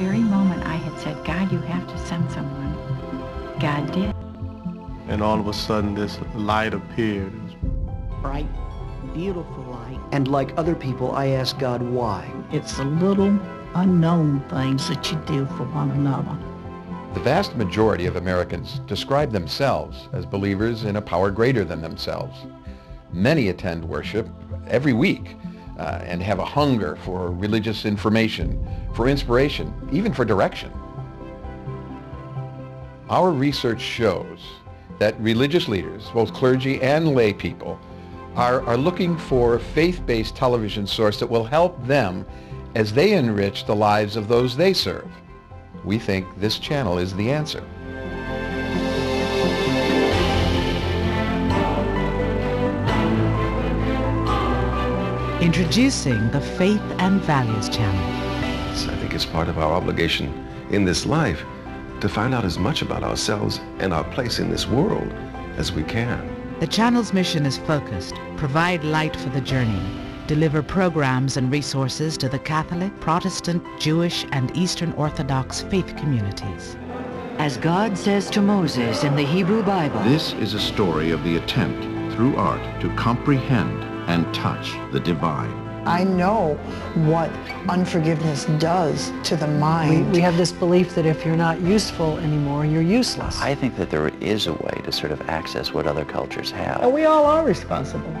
very moment I had said, God, you have to send someone, God did. And all of a sudden this light appeared. Bright, beautiful light. And like other people, I asked God why. It's the little unknown things that you do for one another. The vast majority of Americans describe themselves as believers in a power greater than themselves. Many attend worship every week and have a hunger for religious information, for inspiration, even for direction. Our research shows that religious leaders, both clergy and lay people, are looking for a faith-based television source that will help them as they enrich the lives of those they serve. We think this channel is the answer. Introducing the Faith and Values Channel. I think it's part of our obligation in this life to find out as much about ourselves and our place in this world as we can. The channel's mission is focused: provide light for the journey, deliver programs and resources to the Catholic, Protestant, Jewish, and Eastern Orthodox faith communities. As God says to Moses in the Hebrew Bible, this is a story of the attempt through art to comprehend and touch the divine. I know what unforgiveness does to the mind. We have this belief that if you're not useful anymore, you're useless. I think that there is a way to sort of access what other cultures have. And we all are responsible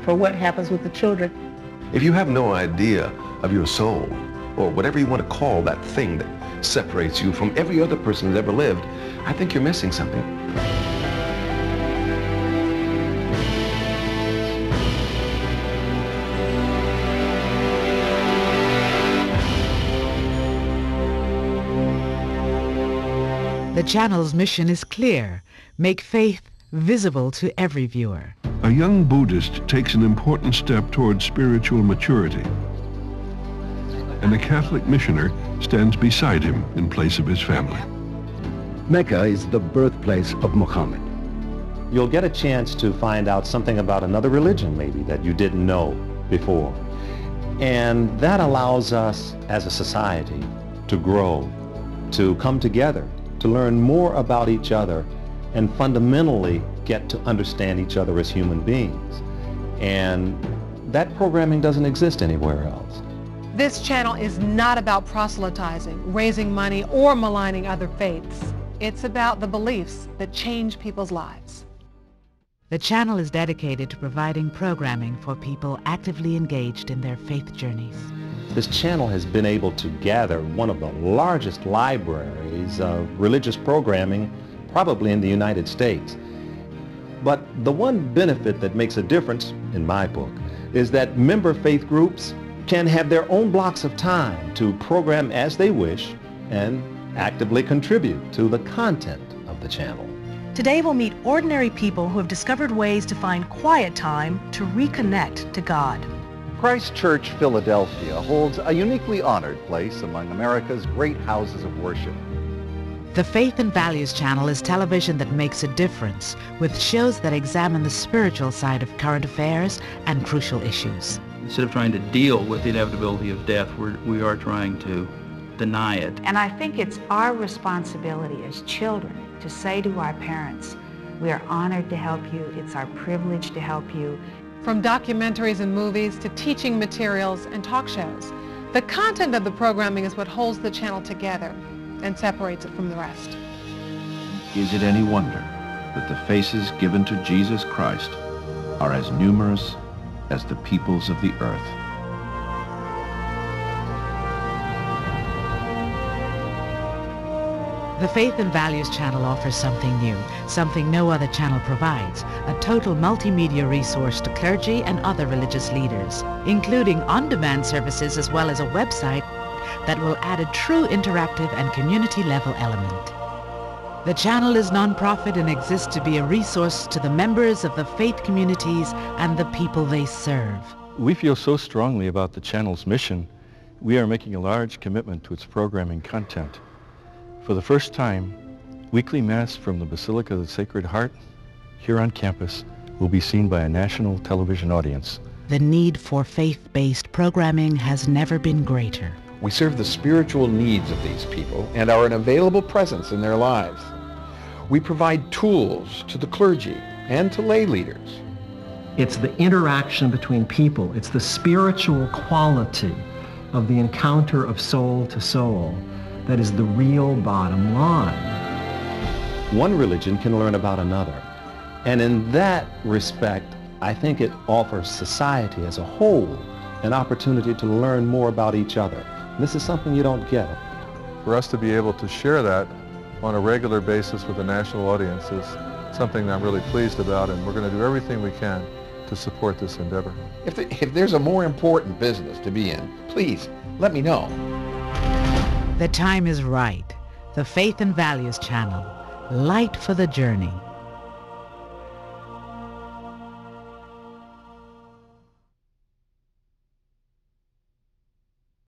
for what happens with the children. If you have no idea of your soul, or whatever you want to call that thing that separates you from every other person who's ever lived, I think you're missing something. The channel's mission is clear: make faith visible to every viewer. A young Buddhist takes an important step towards spiritual maturity, and a Catholic missioner stands beside him in place of his family. Mecca is the birthplace of Muhammad. You'll get a chance to find out something about another religion maybe that you didn't know before. And that allows us as a society to grow, to come together, to learn more about each other, and fundamentally get to understand each other as human beings. And that programming doesn't exist anywhere else. This channel is not about proselytizing, raising money, or maligning other faiths. It's about the beliefs that change people's lives. The channel is dedicated to providing programming for people actively engaged in their faith journeys. This channel has been able to gather one of the largest libraries of religious programming probably in the United States. But the one benefit that makes a difference, in my book, is that member faith groups can have their own blocks of time to program as they wish and actively contribute to the content of the channel. Today we'll meet ordinary people who have discovered ways to find quiet time to reconnect to God. Christ Church, Philadelphia holds a uniquely honored place among America's great houses of worship. The Faith and Values Channel is television that makes a difference, with shows that examine the spiritual side of current affairs and crucial issues. Instead of trying to deal with the inevitability of death, we are trying to deny it. And I think it's our responsibility as children to say to our parents, we are honored to help you, it's our privilege to help you. From documentaries and movies to teaching materials and talk shows, the content of the programming is what holds the channel together and separates it from the rest. Is it any wonder that the faces given to Jesus Christ are as numerous as the peoples of the earth? The Faith and Values Channel offers something new, something no other channel provides: a total multimedia resource to clergy and other religious leaders, including on-demand services as well as a website that will add a true interactive and community-level element. The channel is non-profit and exists to be a resource to the members of the faith communities and the people they serve. We feel so strongly about the channel's mission, we are making a large commitment to its programming content. For the first time, weekly Mass from the Basilica of the Sacred Heart here on campus will be seen by a national television audience. The need for faith-based programming has never been greater. We serve the spiritual needs of these people and are an available presence in their lives. We provide tools to the clergy and to lay leaders. It's the interaction between people. It's the spiritual quality of the encounter of soul to soul that is the real bottom line. One religion can learn about another. And in that respect, I think it offers society as a whole an opportunity to learn more about each other. This is something you don't get. For us to be able to share that on a regular basis with the national audience is something that I'm really pleased about, and we're going to do everything we can to support this endeavor. If there's a more important business to be in, please let me know. The time is right. The Faith and Values Channel. Light for the journey.